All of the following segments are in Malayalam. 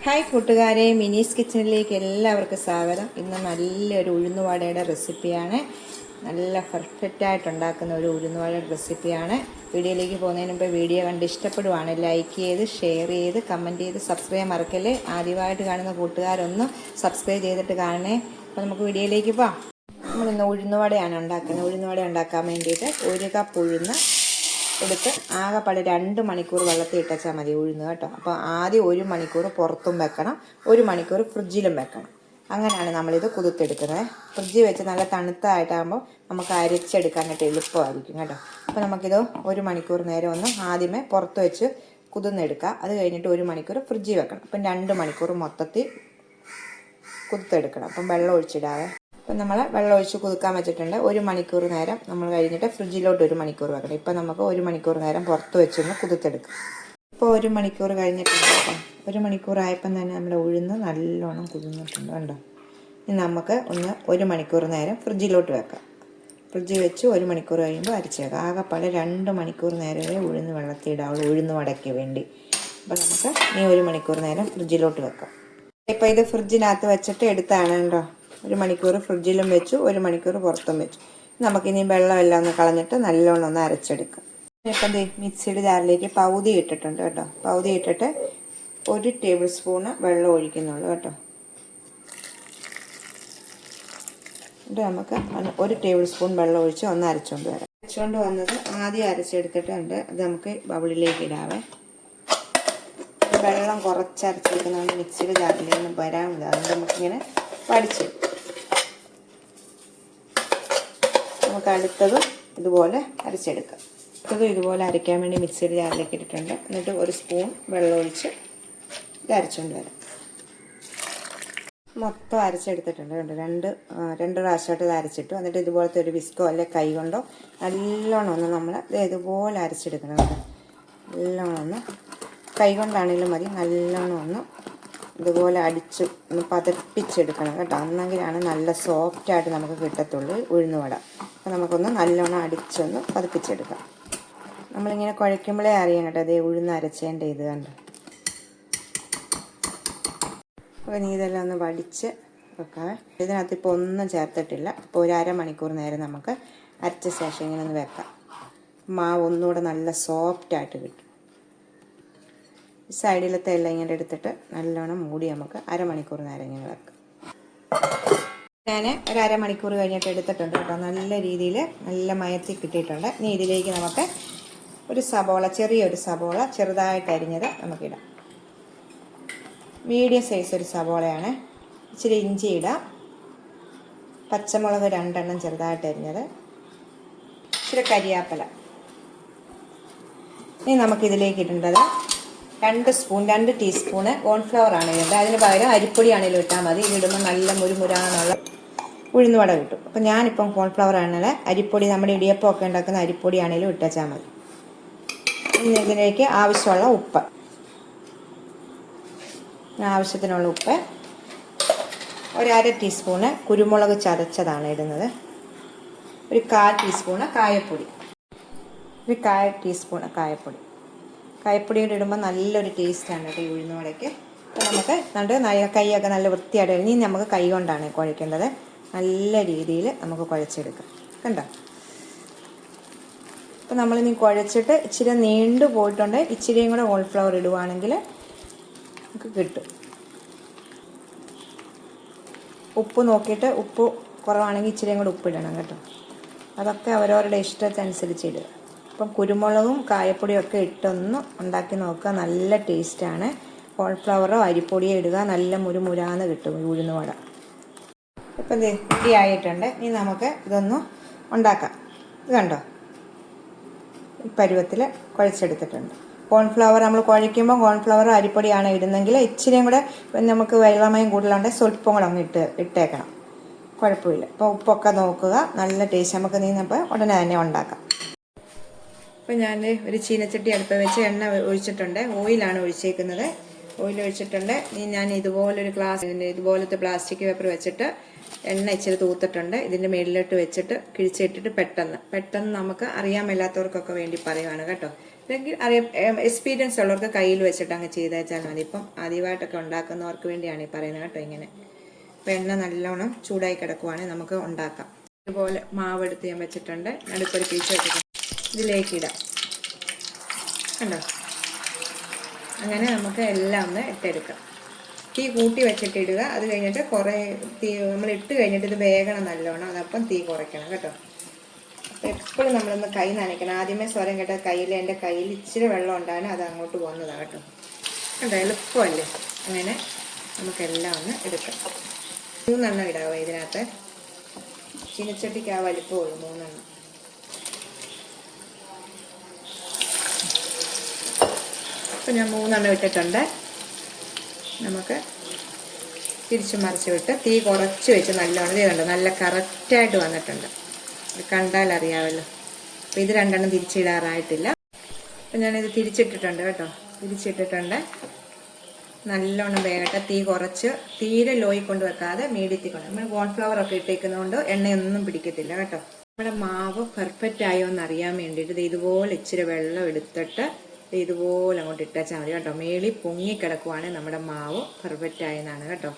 ഹായ് കൂട്ടുകാരെ, മിനീസ് കിച്ചണിലേക്ക് എല്ലാവർക്കും സ്വാഗതം. ഇന്ന് നല്ലൊരു ഉഴുന്നുവടയുടെ റെസിപ്പിയാണ്. നല്ല പെർഫെക്റ്റായിട്ട് ഉണ്ടാക്കുന്ന ഒരു ഉഴുന്നുവടയുടെ റെസിപ്പിയാണ്. വീഡിയോയിലേക്ക് പോകുന്നതിന് മുമ്പ് വീഡിയോ കണ്ട് ഇഷ്ടപ്പെടുവാണ് ലൈക്ക് ചെയ്ത്, ഷെയർ ചെയ്ത്, കമൻറ്റ് ചെയ്ത്, സബ്സ്ക്രൈബ് മറക്കല്ലേ. ആദ്യമായിട്ട് കാണുന്ന കൂട്ടുകാരൊന്ന് സബ്സ്ക്രൈബ് ചെയ്തിട്ട് കാണണേ. അപ്പോൾ നമുക്ക് വീഡിയോയിലേക്ക് പോകാം. നമ്മളിന്ന് ഉഴുന്നുവടയാണ് ഉണ്ടാക്കുന്നത്. ഉഴുന്നുവട ഉണ്ടാക്കാൻ വേണ്ടിയിട്ട് 1 കപ്പ് ഉഴുന്ന് എടുത്ത് ആകെപ്പാടെ 2 മണിക്കൂർ വെള്ളത്തിൽ ഇട്ടാൽ മതി ഉഴുന്ന് കേട്ടോ. അപ്പോൾ ആദ്യം 1 മണിക്കൂർ പുറത്തും വെക്കണം, 1 മണിക്കൂർ ഫ്രിഡ്ജിലും വെക്കണം. അങ്ങനെയാണ് നമ്മളിത് കുതിർത്തെടുക്കുന്നത്. ഫ്രിഡ്ജിൽ വെച്ച് നല്ല തണുത്തായിട്ടാകുമ്പോൾ നമുക്ക് അരച്ചെടുക്കാനായിട്ട് എളുപ്പമായിരിക്കും കേട്ടോ. അപ്പോൾ നമുക്കിത് 1 മണിക്കൂർ നേരം ഒന്ന് ആദ്യമേ പുറത്ത് വെച്ച് കുതിർന്നെടുക്കുക. അത് കഴിഞ്ഞിട്ട് 1 മണിക്കൂർ ഫ്രിഡ്ജിൽ വെക്കണം. അപ്പം 2 മണിക്കൂർ മൊത്തത്തിൽ കുതിർത്തെടുക്കണം. അപ്പം വെള്ളം ഒഴിച്ചിടാവേ. അപ്പം നമ്മൾ വെള്ളം ഒഴിച്ച് കുതിർക്കാൻ വെച്ചിട്ടുണ്ട്. 1 മണിക്കൂർ നേരം നമ്മൾ കഴിഞ്ഞിട്ട് ഫ്രിഡ്ജിലോട്ട് 1 മണിക്കൂർ വെക്കണം. ഇപ്പം നമുക്ക് 1 മണിക്കൂർ നേരം പുറത്ത് വെച്ചൊന്ന് കുതിർത്തെടുക്കാം. ഇപ്പോൾ 1 മണിക്കൂർ കഴിഞ്ഞിട്ടുണ്ട് കേട്ടോ. 1 മണിക്കൂർ ആയപ്പം തന്നെ നമ്മുടെ ഉഴുന്ന് നല്ലോണം കുതിർന്നിട്ടുണ്ട് കണ്ടോ. ഇനി നമുക്ക് 1 മണിക്കൂർ നേരം ഫ്രിഡ്ജിലോട്ട് വെക്കാം. ഫ്രിഡ്ജിൽ വെച്ച് 1 മണിക്കൂർ കഴിയുമ്പോൾ അരച്ചേക്കാം. ആകെപ്പാടെ 2 മണിക്കൂർ നേരമേ ഉഴുന്ന് വെള്ളത്തിൽ ഇടാവുള്ളൂ ഉഴുന്ന് വടയ്ക്ക് വേണ്ടി. അപ്പോൾ നമുക്ക് ഇനി 1 മണിക്കൂർ നേരം ഫ്രിഡ്ജിലോട്ട് വെക്കാം. ഇപ്പോൾ ഇത് ഫ്രിഡ്ജിനകത്ത് വെച്ചിട്ട് എടുത്താണ് കേട്ടോ. 1 മണിക്കൂർ ഫ്രിഡ്ജിലും വെച്ചു, 1 മണിക്കൂർ പുറത്തും വെച്ചു. നമുക്കിനി വെള്ളമെല്ലാം ഒന്ന് കളഞ്ഞിട്ട് നല്ലോണം ഒന്ന് അരച്ചെടുക്കാം. ഇപ്പം മിക്സിയുടെ ജാറിലേക്ക് പകുതി ഇട്ടിട്ടുണ്ട് കേട്ടോ. പകുതി ഇട്ടിട്ട് 1 ടേബിൾ സ്പൂണ് വെള്ളം ഒഴിക്കുന്നുള്ളൂ കേട്ടോ. എന്നിട്ട് നമുക്ക് 1 ടേബിൾ സ്പൂൺ വെള്ളം ഒഴിച്ച് ഒന്ന് അരച്ചുകൊണ്ട് വരാം. അരച്ചുകൊണ്ട് വന്നത് ആദ്യം അരച്ചെടുത്തിട്ടുണ്ട്. അത് നമുക്ക് ബൗളിലേക്ക് ഇടാവേ. വെള്ളം കുറച്ച് അരച്ചെടുക്കുന്നതുകൊണ്ട് മിക്സിയുടെ ജാറിലേക്ക് വരാമില്ല. അതുകൊണ്ട് നമുക്കിങ്ങനെ പഠിച്ചു. നമുക്ക് അടുത്തതും ഇതുപോലെ അരച്ചെടുക്കാം. അടുത്തതും ഇതുപോലെ അരയ്ക്കാൻ വേണ്ടി മിക്സിയുടെ ജാറിലേക്ക് ഇട്ടിട്ടുണ്ട്. എന്നിട്ട് 1 സ്പൂൺ വെള്ളം ഒഴിച്ച് ഇത് അരച്ചുകൊണ്ട് വരാം. മൊത്തം അരച്ചെടുത്തിട്ടുണ്ട്. രണ്ട് പ്രാവശ്യമായിട്ട് ഇത് അരച്ചിട്ടു. എന്നിട്ട് ഇതുപോലത്തെ ഒരു വിസ്കോ അല്ലെങ്കിൽ കൈ കൊണ്ടോ നല്ലോണം ഒന്ന് നമ്മൾ ഇതുപോലെ അരച്ചെടുക്കണം കേട്ടോ. നല്ലോണം ഒന്ന് കൈ കൊണ്ടാണെങ്കിലും മതി. നല്ലോണം ഒന്ന് ഇതുപോലെ അടിച്ച് ഒന്ന് പതപ്പിച്ചെടുക്കണം കേട്ടോ. എന്നെങ്കിലാണ് നല്ല സോഫ്റ്റായിട്ട് നമുക്ക് കിട്ടത്തുള്ളൂ ഉഴുന്നുവട. അപ്പോൾ നമുക്കൊന്ന് നല്ലോണം അടിച്ചൊന്ന് പതപ്പിച്ചെടുക്കാം. നമ്മളിങ്ങനെ കുഴയ്ക്കുമ്പോഴേ അറിയാം കേട്ടോ അതേ ഉഴുന്ന് അരച്ചേണ്ട ഇത് കണ്ടോ. അപ്പോൾ നീ ഇതെല്ലാം ഒന്ന് വടിച്ച് വെക്കാം. ഇതിനകത്ത് ഇപ്പോൾ ഒന്നും ചേർത്തിട്ടില്ല. ഇപ്പോൾ 1 അരമണിക്കൂർ നേരം നമുക്ക് അരച്ച ശേഷം ഇങ്ങനെ ഒന്ന് വെക്കാം. മാവ് ഒന്നുകൂടെ നല്ല സോഫ്റ്റായിട്ട് കിട്ടും. സൈഡിലത്തെ എല്ലാം ഇങ്ങനെ എടുത്തിട്ട് നല്ലോണം മൂടി നമുക്ക് അരമണിക്കൂർ നേരം ഇങ്ങനെ വെക്കാം. ഞാൻ 1 അരമണിക്കൂർ കഴിഞ്ഞിട്ട് എടുത്തിട്ടുണ്ട് കേട്ടോ. നല്ല രീതിയിൽ നല്ല മയത്തിൽ കിട്ടിയിട്ടുണ്ട്. ഇനി ഇതിലേക്ക് നമുക്ക് ഒരു സബോള, ചെറിയൊരു സബോള ചെറുതായിട്ട് അരിഞ്ഞത് നമുക്കിടാം. മീഡിയം സൈസ് ഒരു സബോളയാണ്. ഇച്ചിരി ഇഞ്ചി ഇടാം. പച്ചമുളക് 2 എണ്ണം ചെറുതായിട്ട് അരിഞ്ഞത്, ഇച്ചിരി കരിയാപ്പല. ഇനി നമുക്കിതിലേക്ക് ഇടേണ്ടത് 2 ടീസ്പൂണ് കോൺഫ്ലവർ ആണ് ഇടേണ്ടത്. അതിന് പകരം അരിപ്പൊടി ആണെങ്കിലും ഇട്ടാൽ മതി. ഇതിടുമ്പോൾ നല്ല മുരുമുരാന്നുള്ള ഉഴുന്നുവട കിട്ടും. അപ്പം ഞാനിപ്പം കോൺഫ്ലവർ ആണെങ്കിൽ അരിപ്പൊടി, നമ്മുടെ ഇടിയപ്പമൊക്കെ ഉണ്ടാക്കുന്ന അരിപ്പൊടി ആണെങ്കിലും ഇട്ടാൽ മതി. ഇനി ഇതിലേക്ക് ആവശ്യമുള്ള ഉപ്പ്, ആവശ്യത്തിനുള്ള ഉപ്പ്, 1/2 ടീസ്പൂണ് കുരുമുളക് ചതച്ചതാണ് ഇടുന്നത്, 1/4 ടീസ്പൂണ് കായപ്പൊടി, 1/4 ടീസ്പൂണ് കായപ്പൊടി. കായപ്പൊടിയോട് ഇടുമ്പോൾ നല്ലൊരു ടേസ്റ്റാണ് കേട്ടോ ഈ ഉഴുന്നുവടയ്ക്ക്. അപ്പോൾ നമുക്ക് കൈയൊക്കെ നല്ല വൃത്തിയായിട്ട് ഇനി നമുക്ക് കൈ കൊണ്ടാണ് കുഴയ്ക്കേണ്ടത്. നല്ല രീതിയിൽ നമുക്ക് കുഴച്ചെടുക്കാം കണ്ടോ. അപ്പോൾ നമ്മളിനി കുഴച്ചിട്ട് ഇച്ചിരി നീണ്ടു പോയിട്ടുണ്ട്. ഇച്ചിരിയും കൂടെ കോൺഫ്ലവർ ഇടുവാണെങ്കിൽ നമുക്ക് കിട്ടും. ഉപ്പ് നോക്കിയിട്ട് ഉപ്പ് കുറവാണെങ്കിൽ ഇച്ചിരിയും കൂടെ ഉപ്പിടണം കേട്ടോ. അതൊക്കെ അവരവരുടെ ഇഷ്ടത്തിനനുസരിച്ച് ഇടുക. അപ്പം കുരുമുളകും കായപ്പൊടിയും ഒക്കെ ഇട്ടൊന്ന് ഉണ്ടാക്കി നോക്കുക. നല്ല ടേസ്റ്റാണ്. കോൺഫ്ലവറോ അരിപ്പൊടിയോ ഇടുക. നല്ല മുരുമുരാന്ന് കിട്ടും ഉഴുന്നുവട. ഇപ്പം റെഡി ആയിട്ടുണ്ട്. ഇനി നമുക്ക് ഇതൊന്ന് ഉണ്ടാക്കാം. ഇത് കണ്ടോ, ഈ പരുവത്തിൽ കുഴച്ചെടുത്തിട്ടുണ്ട്. കോൺഫ്ലവർ നമ്മൾ കുഴയ്ക്കുമ്പോൾ കോൺഫ്ലവർ അരിപ്പൊടിയാണ് ഇടുന്നെങ്കിൽ ഇച്ചിരിയും കൂടെ നമുക്ക് വെള്ളമയം കൂടുതലുണ്ടെങ്കിൽ സ്വല്പം കൂടെ അങ്ങ് ഇട്ടേക്കണം. കുഴപ്പമില്ല. അപ്പോൾ ഉപ്പൊക്കെ നോക്കുക. നല്ല ടേസ്റ്റ്. നമുക്ക് നീന്നപ്പോൾ ഉടനെ തന്നെ ഉണ്ടാക്കാം. അപ്പോൾ ഞാൻ ഒരു ചീനച്ചട്ടി അടുപ്പ് വെച്ച് എണ്ണ ഒഴിച്ചിട്ടുണ്ട്. ഓയിലാണ് ഒഴിച്ചേക്കുന്നത്. ഓയിൽ ഒഴിച്ചിട്ടുണ്ട്. ഞാൻ ഇതുപോലൊരു ഇതുപോലത്തെ പ്ലാസ്റ്റിക് പേപ്പർ വെച്ചിട്ട് എണ്ണ ഇച്ചിരി തൂത്തിട്ടുണ്ട്. ഇതിൻ്റെ മേളിലോട്ട് വെച്ചിട്ട് കിഴിച്ചിട്ടിട്ട് പെട്ടെന്ന് നമുക്ക് അറിയാൻ മേലാത്തവർക്കൊക്കെ വേണ്ടി പറയുവാണ് കേട്ടോ. അല്ലെങ്കിൽ എക്സ്പീരിയൻസ് ഉള്ളവർക്ക് കയ്യിൽ വെച്ചിട്ട് അങ്ങ് ചെയ്തേച്ചാൽ മതി. ഇപ്പം ആദ്യമായിട്ടൊക്കെ ഉണ്ടാക്കുന്നവർക്ക് വേണ്ടിയാണ് ഈ പറയുന്നത് കേട്ടോ ഇങ്ങനെ. അപ്പം എണ്ണ നല്ലോണം ചൂടായി കിടക്കുവാണെങ്കിൽ നമുക്ക് ഉണ്ടാക്കാം. ഇതുപോലെ മാവ് എടുത്ത് ഞാൻ വെച്ചിട്ടുണ്ട്, നടുക്കൊരു പീസ് വെച്ചിട്ടുണ്ട്, ഇതിലേക്ക് ഇടാം കണ്ടോ. അങ്ങനെ നമുക്ക് എല്ലാം ഒന്ന് ഇട്ടെടുക്കാം. തീ കൂട്ടി വെച്ചിട്ട് ഇടുക. അത് കഴിഞ്ഞിട്ട് കുറേ തീ നമ്മൾ ഇട്ട് കഴിഞ്ഞിട്ട് ഇത് വേഗണം നല്ലോണം, അതപ്പം തീ കുറയ്ക്കണം കേട്ടോ. എപ്പോഴും നമ്മളൊന്ന് കൈ നനയ്ക്കണം. ആദ്യമേ സ്വരം കേട്ട എൻ്റെ കയ്യിൽ ഇച്ചിരി വെള്ളം ഉണ്ടാകാനും അത് അങ്ങോട്ട് പോകുന്നതാണ് കേട്ടോ. കണ്ടോ, എളുപ്പമല്ലേ. അങ്ങനെ നമുക്കെല്ലാം ഒന്ന് എടുക്കാം. 3 എണ്ണം ഇടാവോ ഇതിനകത്ത്. ചീനച്ചട്ടിക്ക് ആ വലിപ്പമുള്ളൂ 3 എണ്ണം. അപ്പം ഞാൻ 3 എണ്ണം ഇട്ടിട്ടുണ്ട്. നമുക്ക് തിരിച്ചു മറിച്ച് വിട്ട് തീ കുറച്ച് വെച്ച് നല്ലോണം ചെയ്തുണ്ട്. നല്ല കറക്റ്റായിട്ട് വന്നിട്ടുണ്ട്, കണ്ടാൽ അറിയാമല്ലോ. അപ്പം ഇത് 2 എണ്ണം തിരിച്ചിടാറായിട്ടില്ല. അപ്പം ഞാനിത് തിരിച്ചിട്ടിട്ടുണ്ട് കേട്ടോ, തിരിച്ചിട്ടിട്ടുണ്ട്. നല്ലോണം വേകട്ടെ. തീ കുറച്ച്, തീരെ ലോയിൽ കൊണ്ട് വെക്കാതെ മീഡിയത്തിൽ കൊണ്ട്. നമ്മൾ കോൺഫ്ലവർ ഒക്കെ ഇട്ടേക്കുന്നതുകൊണ്ട് എണ്ണയൊന്നും പിടിക്കത്തില്ല കേട്ടോ. നമ്മുടെ മാവ് പെർഫെക്റ്റ് ആയോ എന്ന് അറിയാൻ വേണ്ടിയിട്ട് ഇതുപോലെ ഇച്ചിരി വെള്ളം എടുത്തിട്ട് ഇതുപോലെ അങ്ങോട്ട് ഇട്ടാച്ചാൽ മതി കേട്ടോ. മേളിൽ പൊങ്ങിക്കിടക്കുവാണെങ്കിൽ നമ്മുടെ മാവ് പെർഫെക്റ്റ് ആയെന്നാണ് കേട്ടോ.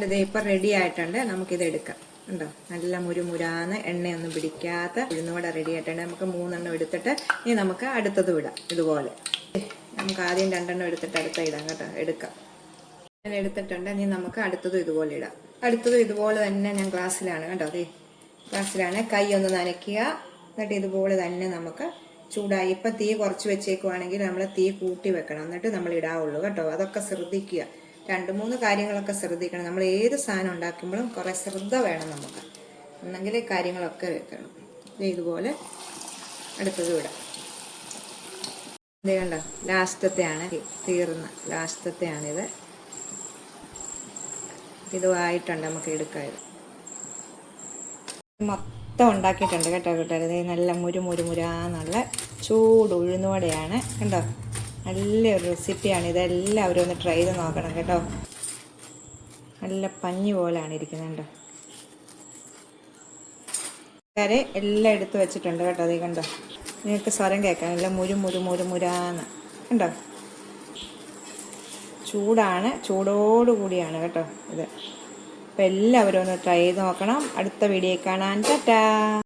ഇത് ഇപ്പം റെഡി ആയിട്ടുണ്ട്. നമുക്കിത് എടുക്കാം. ഉണ്ടോ, നല്ല മുരുമുരാന്ന് എണ്ണയൊന്നും പിടിക്കാത്ത ഉഴുന്നുവട റെഡി ആയിട്ടുണ്ട്. നമുക്ക് 3 എണ്ണം എടുത്തിട്ട് ഇനി നമുക്ക് അടുത്തത് ഇടാം. ഇതുപോലെ നമുക്ക് ആദ്യം 2 എണ്ണം എടുത്തിട്ട് അടുത്ത ഇടാം കേട്ടോ. എടുക്കാം. ഞാൻ എടുത്തിട്ടുണ്ട്. ഇനി നമുക്ക് അടുത്തതും ഇതുപോലെ ഇടാം. അടുത്തതും ഇതുപോലെ തന്നെ ഞാൻ ഗ്ലാസ്സിലാണ് കേട്ടോ. അതെ, ഗ്ലാസ്സിലാണ്. കൈ ഒന്ന് നനയ്ക്കുക. എന്നിട്ട് ഇതുപോലെ തന്നെ നമുക്ക് ചൂടായി. ഇപ്പം തീ കുറച്ച് വെച്ചേക്കുവാണെങ്കിൽ നമ്മൾ തീ കൂട്ടി വെക്കണം, എന്നിട്ട് നമ്മൾ ഇടാവുള്ളൂ കേട്ടോ. അതൊക്കെ ശ്രദ്ധിക്കുക. 2-3 കാര്യങ്ങളൊക്കെ ശ്രദ്ധിക്കണം. നമ്മൾ ഏത് സാധനം ഉണ്ടാക്കുമ്പോഴും കുറേ ശ്രദ്ധ വേണം നമുക്ക്, എന്നെങ്കിൽ കാര്യങ്ങളൊക്കെ വെക്കണം. ഇതുപോലെ അടുത്തത് ഇടാം. ഇത് കണ്ടോ, ലാസ്റ്റത്തെയാണ് ലാസ്റ്റത്തെയാണിത്. ഇതുമായിട്ടുണ്ട്, നമുക്ക് എടുക്കാം. ഇത് മൊത്തം ഉണ്ടാക്കിയിട്ടുണ്ട് കേട്ടോ കൂട്ടുകാർ. ഇത് നല്ല മുരുമുരാന്നുള്ള ചൂട് ഉഴുന്നുവടയാണ് കണ്ടോ. നല്ലൊരു റെസിപ്പിയാണ്. ഇതെല്ലാവരും ഒന്ന് ട്രൈ ചെയ്ത് നോക്കണം കേട്ടോ. നല്ല പഞ്ഞി പോലെയാണ് ഇരിക്കുന്നുണ്ട്. കരെ എല്ലാം എടുത്ത് വെച്ചിട്ടുണ്ട് കേട്ടോ. അത് കണ്ടോ, നിങ്ങൾക്ക് സ്വരം കേൾക്കാം. നല്ല മുരുമുരാന്ന് കണ്ടോ. ചൂടാണ്, ചൂടോടുകൂടിയാണ് കേട്ടോ ഇത്. അപ്പോൾ എല്ലാവരും ഒന്ന് ട്രൈ ചെയ്ത് നോക്കണം. അടുത്ത വീഡിയോ കാണാൻ ടാറ്റാ.